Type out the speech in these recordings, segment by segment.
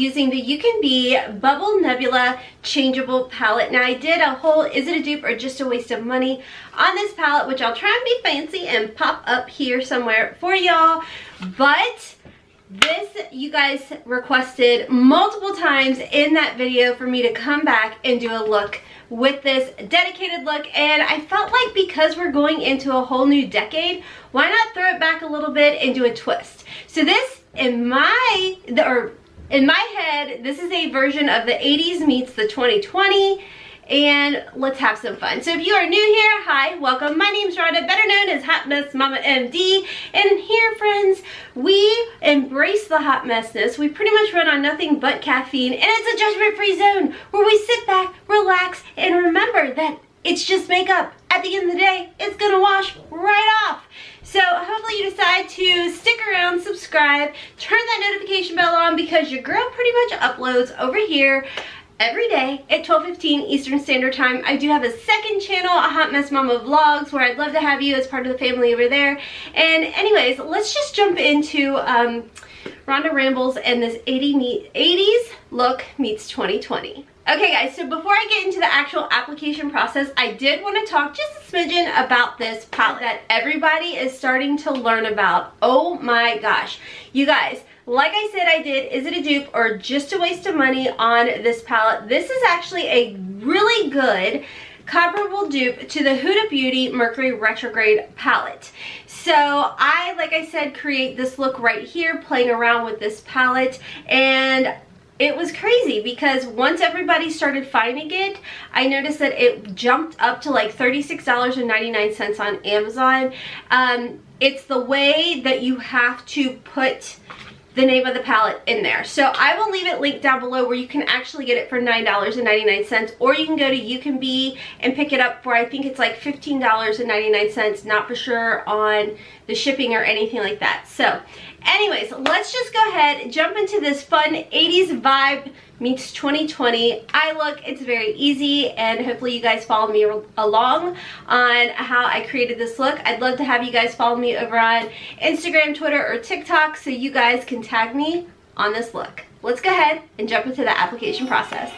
using the Ucanbe Bubble Nebula Changeable palette. Now I did a whole is it a dupe or just a waste of money on this palette, which I'll try and be fancy and pop up here somewhere for y'all. But this, you guys requested multiple times in that video for me to come back and do a look with this dedicated look, and I felt like because we're going into a whole new decade, why not throw it back a little bit and do a twist? So this, in my head, this is a version of the 80s meets the 2020, and let's have some fun. So if you are new here, hi, welcome. My name's Rhonda, better known as Hotmessmommabusiness, and here, friends, we embrace the hot messness. We pretty much run on nothing but caffeine, and it's a judgment-free zone where we sit back, relax, and remember that it's just makeup. At the end of the day, it's gonna wash right off. So hopefully you decide to stick around, subscribe, turn that notification bell on, because your girl pretty much uploads over here every day at 12:15 Eastern Standard Time. I do have a second channel, a Hot Mess Mama Vlogs, where I'd love to have you as part of the family over there. And anyways, let's just jump into Rhonda Rambles and this 80s look meets 2020. Okay guys, so before I get into the actual application process, I did want to talk just a smidgen about this palette that everybody is starting to learn about. Oh my gosh. You guys, like I said, I did is it a dupe or just a waste of money on this palette. This is actually a really good comparable dupe to the Huda Beauty Mercury Retrograde palette. So I, like I said, create this look right here, playing around with this palette, and it was crazy because once everybody started finding it, I noticed that it jumped up to like $36.99 on Amazon. It's the way that you have to put the name of the palette in there. So I will leave it linked down below where you can actually get it for $9.99, or you can go to Ucanbe and pick it up for, I think it's like $15.99, not for sure on the shipping or anything like that. So anyways, let's just go ahead and jump into this fun 80s vibe meets 2020 eye look. It's very easy, and hopefully you guys follow me along on how I created this look. I'd love to have you guys follow me over on Instagram, Twitter, or TikTok so you guys can tag me on this look. Let's go ahead and jump into the application process.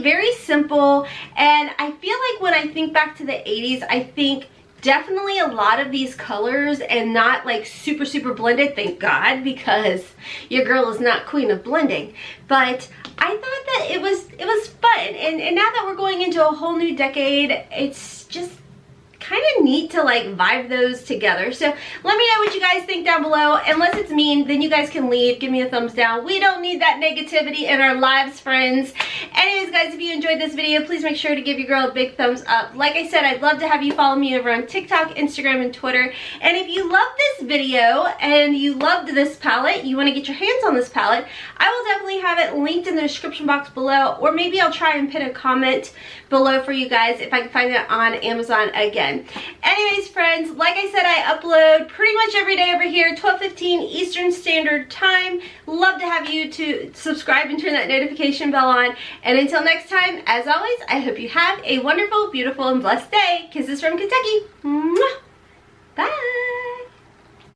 very simple, and I feel like when I think back to the 80s, I think definitely a lot of these colors and not like super blended, thank God, because your girl is not queen of blending. But I thought that it was fun, and now that we're going into a whole new decade, it's just kind of neat to like vibe those together. So let me know what you guys think down below. Unless it's mean, then you guys can leave. Give me a thumbs down. We don't need that negativity in our lives, friends. Anyways, guys, if you enjoyed this video, please make sure to give your girl a big thumbs up. Like I said, I'd love to have you follow me over on TikTok, Instagram, and Twitter. And if you loved this video and you loved this palette, you want to get your hands on this palette, I will definitely have it linked in the description box below, or maybe I'll try and pin a comment below for you guys if I can find it on Amazon again. Anyways, friends, like I said, I upload pretty much every day over here, 12:15 Eastern Standard Time. Love to have you to subscribe and turn that notification bell on. And until next time, as always, I hope you have a wonderful, beautiful, and blessed day. Kisses from Kentucky. Mwah. Bye.